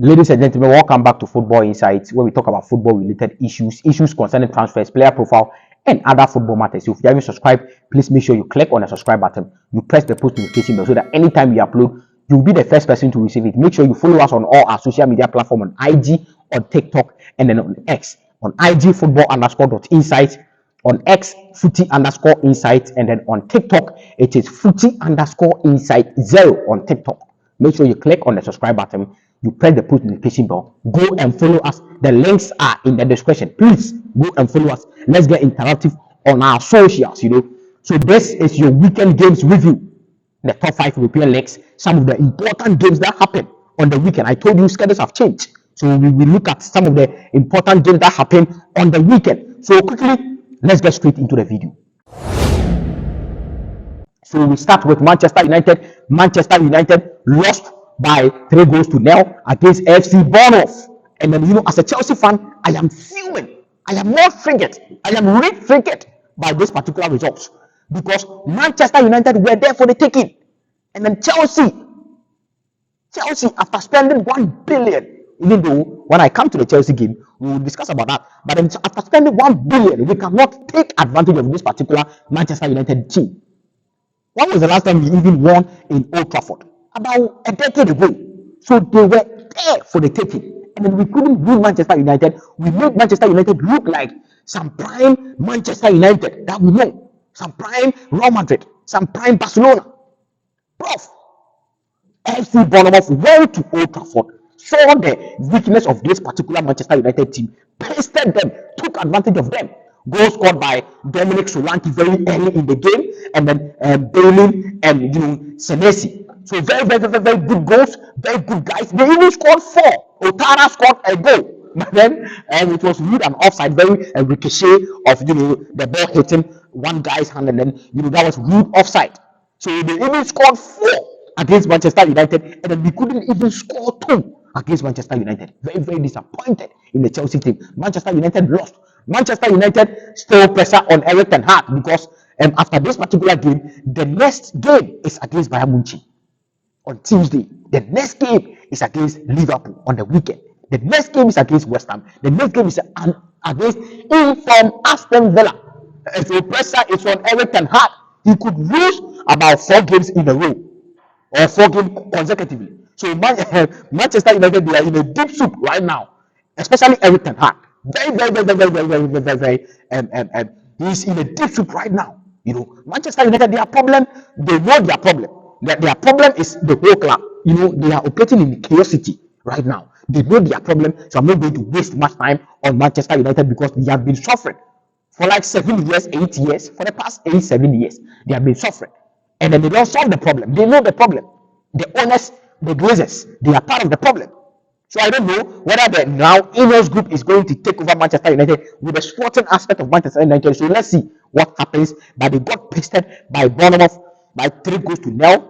Ladies and gentlemen, welcome back to Football Insights, where we talk about football-related issues concerning transfers, player profile, and other football matters. If you haven't subscribed, please make sure you click on the subscribe button. You press the post notification bell so that anytime we upload, you'll be the first person to receive it. Make sure you follow us on all our social media platforms on IG, on TikTok, and then on X. On IG, football_insights. On X, footy_insights. And then on TikTok, it is footy_insight0 on TikTok. Make sure you click on the subscribe button. You press the post notification bell. Go and follow us. The links are in the description. Please go and follow us. Let's get interactive on our socials. So this is your weekend games review. The top 5 European leagues. Some of the important games that happen on the weekend. I told you schedules have changed. So we will look at some of the important games that happen on the weekend. So quickly, let's get straight into the video. So we start with Manchester United. Manchester United lost by 3-0 against FC Bournemouth. And then, as a Chelsea fan, I am fuming. I am not triggered. I am really triggered by this particular result. Because Manchester United were there for the taking. And then Chelsea, after spending 1 billion, even though when I come to the Chelsea game, we will discuss about that. But then after spending 1 billion, we cannot take advantage of this particular Manchester United team. When was the last time we even won in Old Trafford? About a decade ago. So they were there for the taking. And then we couldn't win Manchester United. We made Manchester United look like some prime Manchester United that we know. Some prime Real Madrid. Some prime Barcelona. Prof. FC Bournemouth went to Old Trafford, saw the weakness of this particular Manchester United team, pasted them, took advantage of them. Goal scored by Dominic Solanke very early in the game, and then Bailey and Senesi. So very good goals, very good guys. They even scored 4. Otara scored a goal, but then it was ruled an offside, very ricochet of the ball hitting one guy's hand, and then that was ruled offside. So they even scored 4 against Manchester United, and then we couldn't even score 2 against Manchester United. Very disappointed in the Chelsea team. Manchester United lost. Manchester United still pressure on Everton hard because after this particular game, the next game is against Bayern Munich on Tuesday. The next game is against Liverpool on the weekend. The next game is against West Ham. The next game is against from Aston Villa. So pressure is on Everton hard. He could lose about 4 games in a row or 4 games consecutively. So Manchester United, they are in a deep soup right now, especially Everton hard. Very, he's in a deep soup right now. Manchester United, their problem, they know their problem. Their problem is the whole club. They are operating in chaosity right now. They know their problem, so I'm not going to waste much time on Manchester United because they have been suffering for like 7 years, 8 years, for the past 7 years. They have been suffering. And then they don't solve the problem. They know the problem. The owners, the Glazers, they are part of the problem. So I don't know whether the now Ineos group is going to take over Manchester United with the sporting aspect of Manchester United. So let's see what happens. But they got pasted by Bournemouth by 3-0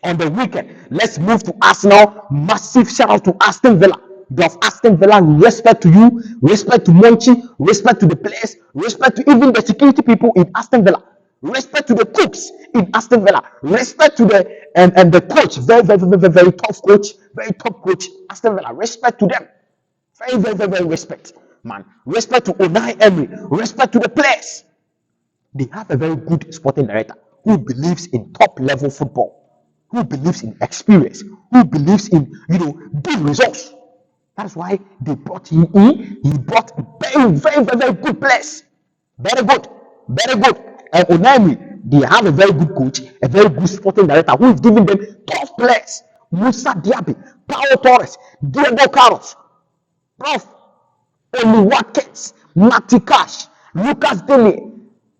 on the weekend. Let's move to Arsenal. Massive shout out to Aston Villa. Of Aston Villa, respect to you, respect to Monchi, respect to the players, respect to even the security people in Aston Villa. Respect to the cooks in Aston Villa. Respect to the coach, very tough coach, very top coach, Aston Villa. Respect to them, very respect, man. Respect to Unai Emery. Respect to the players. They have a very good sporting director who believes in top level football, who believes in experience, who believes in big results. That's why they brought him in. He brought very good players. Very good. And Onami, they have a very good coach, a very good sporting director who is giving them tough players. Musa Diaby, Paulo Torres, Diego Carlos, Prof. Oli Watkins, Matty Cash, Lucas Dele,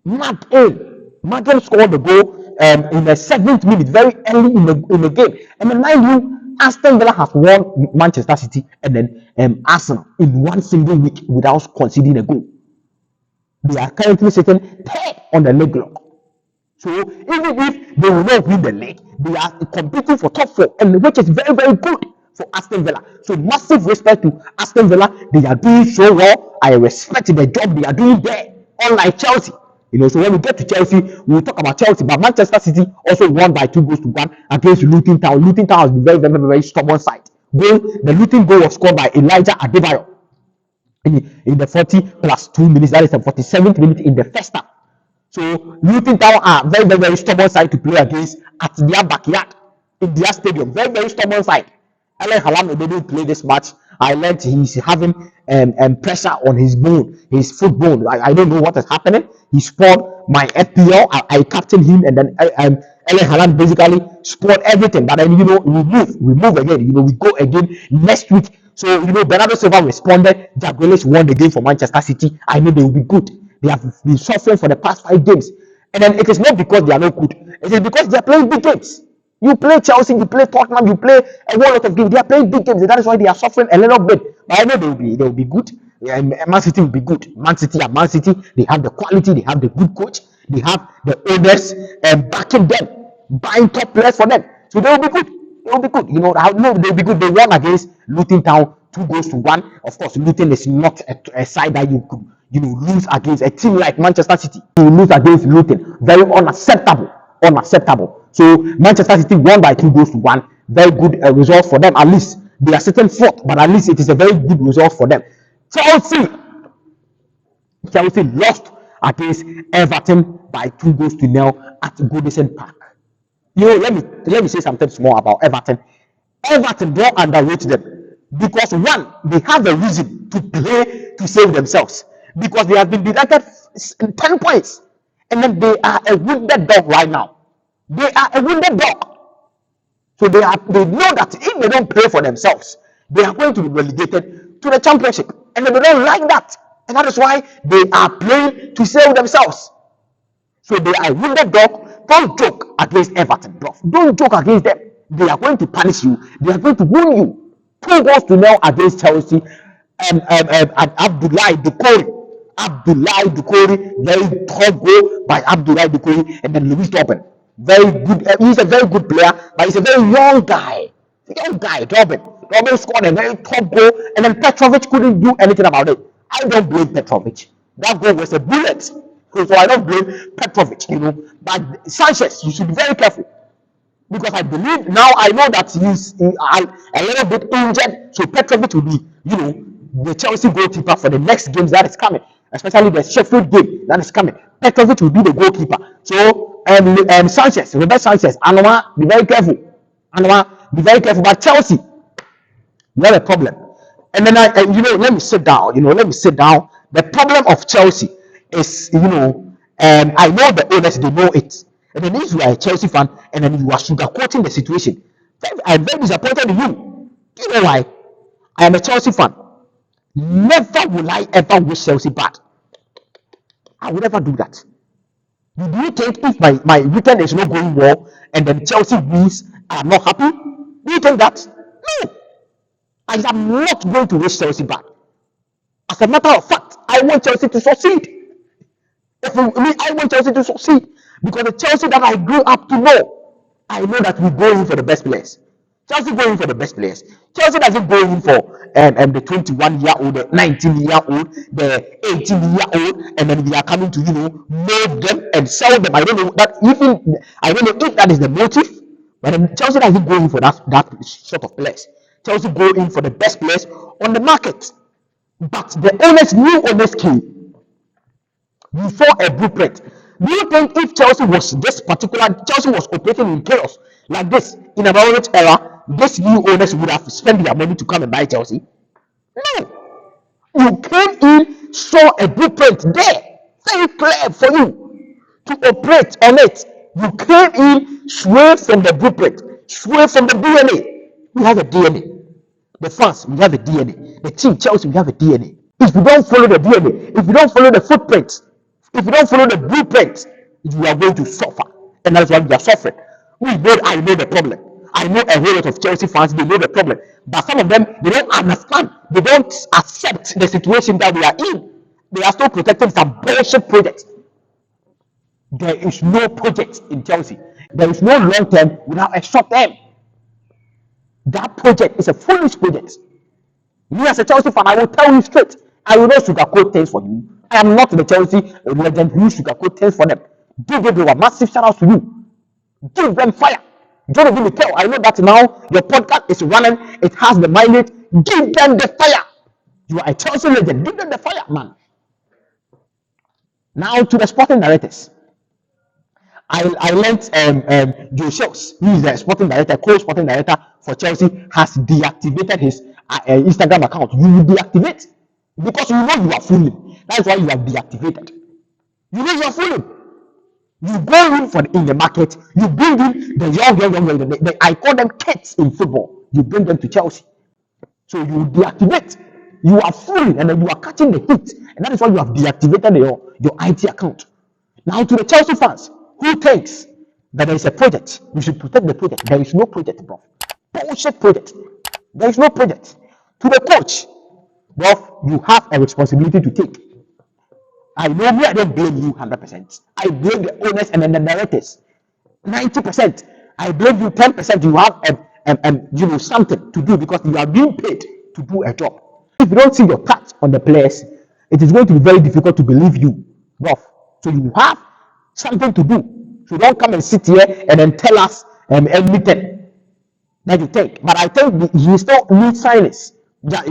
Magin scored the goal in the 7th minute, very early in the game. And then mind you, Aston Villa has won Manchester City and then Arsenal in one single week without conceding a goal. They are currently sitting 3rd on the league log. So even if they will not win the league, they are competing for top 4, and which is very good for Aston Villa. So massive respect to Aston Villa. They are doing so well. I respect the job they are doing there, unlike Chelsea. So when we get to Chelsea, we will talk about Chelsea. But Manchester City also won by 2-1 against Luton Town. Luton Town has been very stubborn side goal, the Luton goal was scored by Elijah Adebayo in the 40 plus 2 minutes. That is the 47th minute in the first half. So Luton Town are very, very, very stubborn side to play against at their backyard in their stadium. Very, very stubborn side. Ellen Haaland didn't play this match. I learned he's having pressure on his bone, his foot bone. I don't know what is happening. He scored my FPL. I captained him, and then Ellen Haaland basically scored everything. But then we move again. We go again next week. So Bernardo Silva responded. Jack Grealish won the game for Manchester City. I know they will be good. They have been suffering for the past 5 games, and then it is not because they are not good. It is because they are playing big games. You play Chelsea, you play Tottenham, you play a whole lot of games. They are playing big games, and that is why they are suffering a little bit. But I know they will be good. Man City will be good. Man City, they have the quality, they have the good coach, they have the owners backing them, buying top players for them. So they will be good. They will be good. I know they will be good. They won against Luton Town 2-1. Of course, Luton is not a side that you could lose against. A team like Manchester City, you lose against Luton. Very unacceptable. So Manchester City won by 2-1. Very good result for them. At least they are sitting fourth, but at least it is a very good result for them. Chelsea lost against Everton by 2-0 at Goodison Park. Let me say something small about Everton. Everton, don't underrate them, because one, they have a reason to play to save themselves, because they have been deducted 10 points, and then they are a wounded dog right now. They are a wounded dog. So they know that if they don't play for themselves, they are going to be relegated to the championship, and they don't like that, and that is why they are playing to save themselves. So they are a wounded dog. Don't joke against Everton, bro. Don't joke against them. They are going to punish you. They are going to wound you. 2-0 against Chelsea. Abdoulaye Doucouré, very top goal by Abdoulaye Doucouré, and then Louis Robin. Very good. He's a very good player, but he's a very young guy. Robin scored a very top goal, and then Petrovic couldn't do anything about it. I don't blame Petrovic. That goal was a bullet. So I don't blame Petrovic, But Sanchez, you should be very careful, because I believe now, I know that he's a little bit injured. So Petrovic will be, the Chelsea goalkeeper for the next games that is coming, especially the Sheffield game that is coming. Petrovic will be the goalkeeper. So Sanchez, Robert Sanchez, Anoma, be very careful. But Chelsea, we have a problem. And then let me sit down. The problem of Chelsea is, I know the owners, they know it. And then if you are a Chelsea fan, and then you are sugarcoating the situation, I'm very disappointed in you. You know why? I am a Chelsea fan. Never will I ever wish Chelsea bad. I would never do that. Do you think if my weekend is not going well, and then Chelsea wins, I'm not happy? Do you think that? No. I am not going to wish Chelsea bad. As a matter of fact, I want Chelsea to succeed. I want Chelsea to succeed, because the Chelsea that I grew up to know, I know that we go in for the best players. Chelsea go in for the best players. Chelsea doesn't go in for the 21-year-old, the 19-year-old, the 18-year-old, and then we are coming to mold them and sell them. I don't know if that is the motive, but then Chelsea doesn't go in for that sort of players. Chelsea go in for the best players on the market. But the new owners came. We saw a blueprint. Do you think if Chelsea was operating in chaos like this in a Abramovich era, this new owners would have spent their money to come and buy Chelsea? No. You came in, saw a blueprint there, very clear for you to operate on it. You came in, sway from the blueprint, sway from the DNA. We have a DNA. The fans, we have a DNA. The team, Chelsea, we have a DNA. If you don't follow the DNA, if you don't follow the footprints, if you don't follow the blueprint, you are going to suffer. And that's why we are suffering. I know the problem. I know a whole lot of Chelsea fans, they know the problem. But some of them, they don't understand. They don't accept the situation that we are in. They are still protecting some bullshit project. There is no project in Chelsea. There is no long term without a short term. That project is a foolish project. Me as a Chelsea fan, I will tell you straight. I will not sugarcoat things for you. I am not the Chelsea legend who sugarcoat things for them. Give them a massive shout out to you. Give them fire. Jonathan Mikel, I know that now your podcast is running, it has the mileage. Give them the fire. You are a Chelsea legend. Give them the fire, man. Now to the sporting directors. I learned Joe Schultz, who is the sporting director, co-sporting director for Chelsea, has deactivated his Instagram account. You will deactivate because you know you are fooling. That's why you have deactivated. You know you are fooling. You go in in the market, you bring in the young, I call them kids in football. You bring them to Chelsea. So you deactivate. You are fooling and then you are catching the hit. And that is why you have deactivated your IT account. Now to the Chelsea fans who thinks that there is a project, you should protect the project. There is no project, bro. Bullshit project. There is no project. To the coach, bro, you have a responsibility to take. I know me, I don't blame you 100%. I blame the owners and then the directors. 90%. I blame you 10%. You have something to do because you are being paid to do a job. If you don't see your touch on the players, it is going to be very difficult to believe you, rough. So you have something to do. So don't come and sit here and then tell us everything that you think. But I think he still needs signings.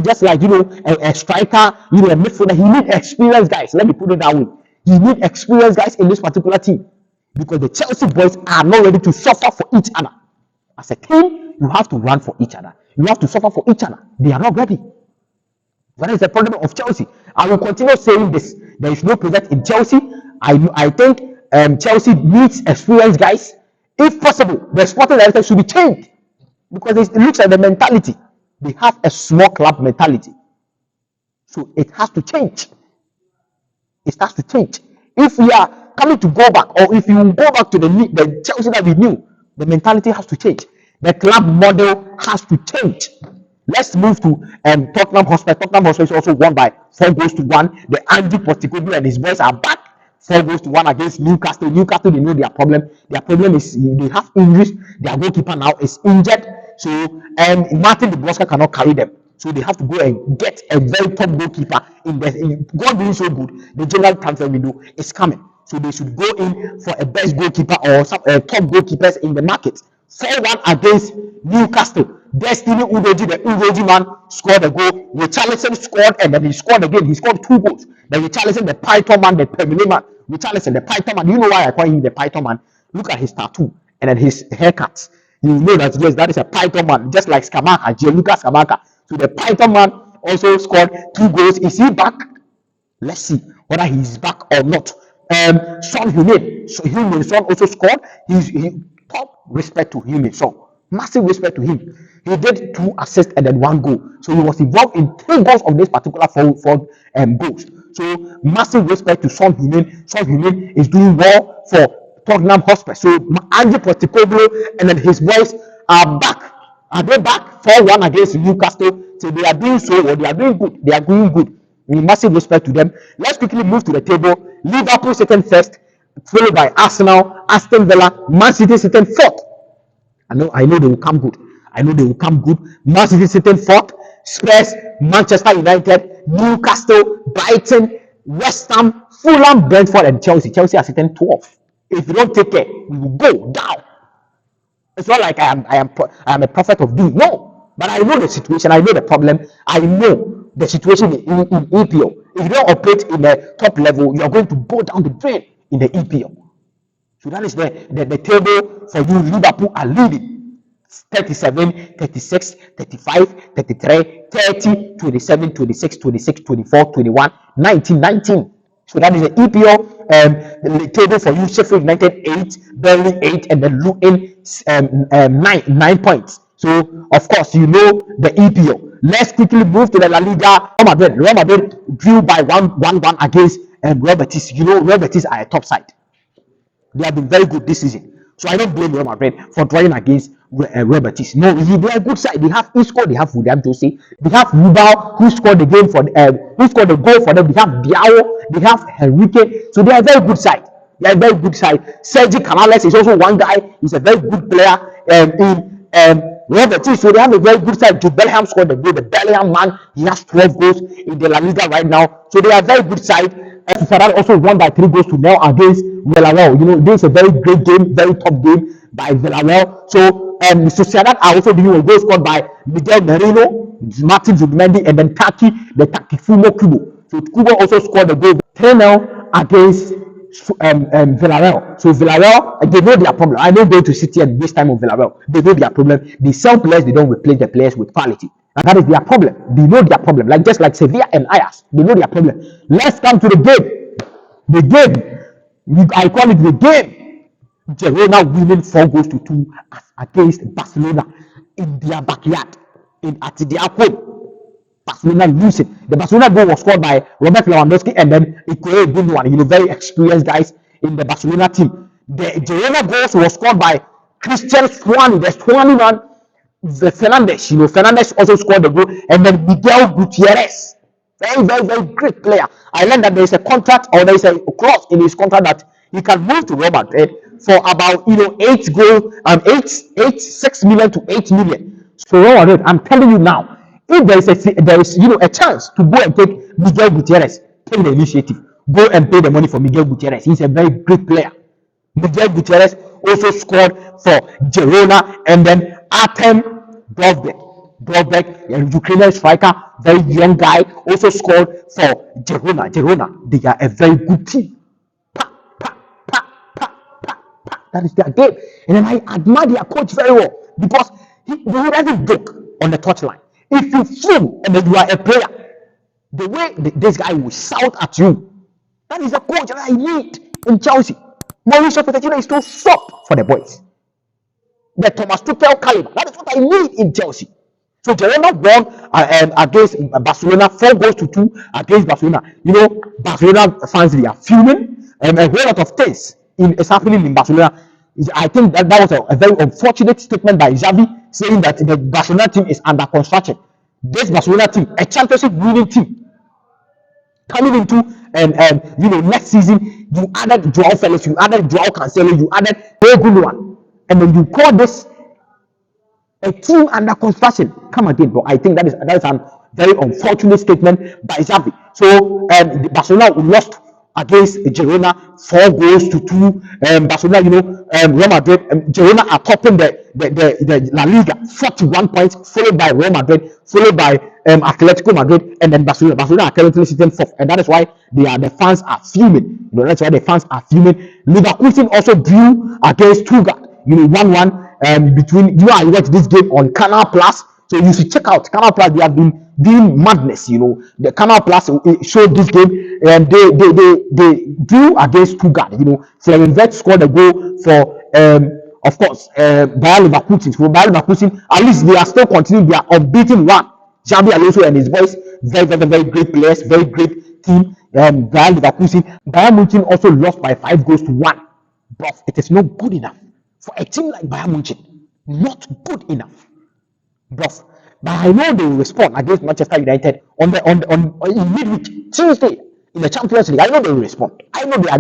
Just like a striker, a midfielder, he needs experienced guys. Let me put it that way. He needs experienced guys in this particular team because the Chelsea boys are not ready to suffer for each other. As a team, you have to run for each other. You have to suffer for each other. They are not ready. That is the problem of Chelsea. I will continue saying this. There is no project in Chelsea. I think Chelsea needs experienced guys. If possible, the sporting director should be changed because it looks at the mentality. They have a small club mentality. So it has to change. It has to change. If we are coming to go back, or if you go back to the Chelsea that we knew, the mentality has to change. The club model has to change. Let's move to Tottenham Hotspur. Tottenham Hotspur is also won by 4-1. The Andy Postecoglou and his boys are back. 4-1 against Newcastle. Newcastle, they know their problem. Their problem is they have injuries. Their goalkeeper now is injured. So Martin Dubrovka cannot carry them. So they have to go and get a very top goalkeeper. God being so good, the general transfer window is coming. So they should go in for a best goalkeeper or some top goalkeepers in the market. 4-1 against Newcastle. Destiny Udoji, the Udoji man, scored a goal. Richarlison scored and then he scored again. He scored 2 goals. Then Richarlison, the Python man, the Permanent man. Richarlison, the Python man. You know why I call him the Python man? Look at his tattoo and then his haircut. You know that yes, that is a Python man, just like Skamaka, Gianluca Skamaka. So the Python man also scored 2 goals. Is he back? Let's see whether he's back or not. Son Heung-min, so Heung-min Son also scored. He top respect to Heung-min Son, massive respect to him. He did 2 assists and then 1 goal, so he was involved in 3 goals of this particular 4 goals. So massive respect to Son Heung-min. Son Heung-min is doing well for Tottenham Hotspur. So Andy Postecoglou and then his boys are back. Are they back? 4-1 against Newcastle. So they are doing so well. They are doing good. They are doing good. With massive respect to them. Let's quickly move to the table. Liverpool sitting first, followed by Arsenal, Aston Villa, Man City sitting fourth. I know they will come good. Man City sitting fourth, Spurs, Manchester United, Newcastle, Brighton, West Ham, Fulham, Brentford, and Chelsea. Chelsea are sitting 12th. If you don't take care, we will go down. It's not like I am a prophet of doom. No, but I know the situation. I know the problem. I know the situation in EPL. If you don't operate in the top level, you are going to go down the drain in the EPL. So that is the table for you. Liverpool are leading 37, 36, 35, 33, 30, 27, 26, 26, 24, 21, 19, 19. So that is the EPL the table for you. Sheffield United 8, Burnley 8, and then Luton 9 points. So of course you know the EPL. Let's quickly move to the La Liga. Real Madrid drew by 1-1 against Real Betis. You know Real Betis are a top side. They have been very good this season. So I don't blame Real Madrid for drawing against Real Betis. No, they are a good side. They have Isco, they have William Jose, they have Rubal who scored the goal for them. They have Diao, they have Henrique. So they are a very good side. Sergi Canales is also one guy. He's a very good player in Real Betis. So they have a very good side. Jude Bellingham scored the goal. The Bellingham man, he has 12 goals in the La Liga right now. So they are a very good side. Ferrari also won by 3-0 against Villarreal. You know, this is a very great game, very top game. by Villarreal. So Sociedad are also dealing with goals scored by Miguel Merino, Martin Zubimendi, and then the Takifumo Kubo. So Kubo also scored a goal 3-0 against Villarreal. So Villarreal, they know their problem. I don't go to City at this time of Villarreal. They know their problem. They sell players, they don't replace the players with quality. And that is their problem. They know their problem. Like just like Sevilla and Ajax, they know their problem. Let's come to the game. The game. I call it the game. Girona winning 4-2 against Barcelona in their backyard, at their home. Barcelona losing. The Barcelona goal was scored by Robert Lewandowski and then Ikoe Gundogan, very experienced guys in the Barcelona team. The Girona goals was scored by Christian Swani, the Swani man, the Fernandes. Fernandes also scored the goal, and then Miguel Gutierrez, very, very, very great player. I learned that there is a contract, or there is a clause in his contract that he can move to Real Madrid for about 6 million to 8 million. So Real Madrid, I'm telling you now, if there is a chance to go and take Miguel Gutierrez, take the initiative, go and pay the money for Miguel Gutierrez. He's a very great player. Miguel Gutierrez also scored for Girona, and then Artem Dovbyk, a Ukrainian striker, very young guy, also scored for Girona. Girona, they are a very good team. Pa, pa, pa, pa, pa, pa. That is their game. And then I admire their coach very well because he doesn't joke on the touchline. If you film and then you are a player, the way this guy will shout at you, that is the coach that I need in Chelsea. Mauricio Pochettino is too soft for the boys. The Thomas Tuchel caliber, that is what I need in Chelsea. So Girona won against Barcelona 4-2 against Barcelona. Barcelona fans, they are fuming, and a whole lot of things is happening in Barcelona. I think that was a very unfortunate statement by Xavi, saying that the Barcelona team is under construction. This Barcelona team, a championship winning team, coming into next season, you added Joao Felix, you added Joao Cancelo, you added Gundogan, and then you call this a team under construction. Come again, but I think that is a very unfortunate statement by Xavi. So Barcelona lost against Girona 4-2. Barcelona, Real Madrid, Girona are topping the La Liga, 41 points, followed by Real Madrid, followed by Atletico Madrid, and then Barcelona. Barcelona are currently sitting fourth, and that is why the fans are fuming. That's why the fans are fuming. Leverkusen also drew against Stuttgart, 1-1. Between I watch this game on Canal Plus, so you should check out Canal Plus. They have been doing madness. The Canal Plus showed this game, and they drew against Stuttgart. Florian scored a goal for of course Bayer Leverkusen. For Bayer Leverkusen, at least they are still continuing their unbeaten run. Xabi Alonso and his boys, very, very, very great players, very great team. Bayer Leverkusen. Bayern Munich also lost by 5-1. But it is not good enough for a team like Bayern Munich. Not good enough. But I know they will respond against Manchester United on in midweek Tuesday in the Champions League. I know they will respond. I know they are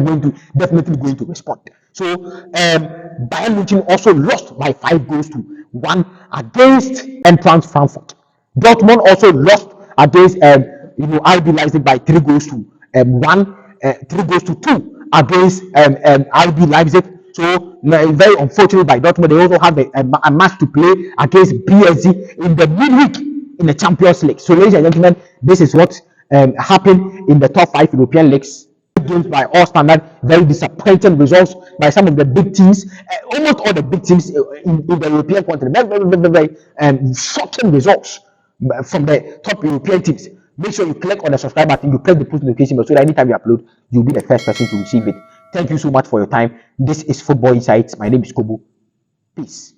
definitely going to respond. So Bayern Munich also lost by 5-1 against Eintracht Frankfurt. Dortmund also lost against RB Leipzig by 3-2 against RB Leipzig. So very unfortunate by Dortmund. They also have a match to play against PSG in the midweek in the Champions League. So ladies and gentlemen, this is what happened in the top 5 European leagues. Games by all standard, very disappointing results by some of the big teams, almost all the big teams in the European continent. Very shocking results from the top European teams. Make sure you click on the subscribe button, you press the post notification bell so that anytime you upload, you'll be the first person to receive it. Thank you so much for your time. This is Football Insights. My name is Kobo. Peace.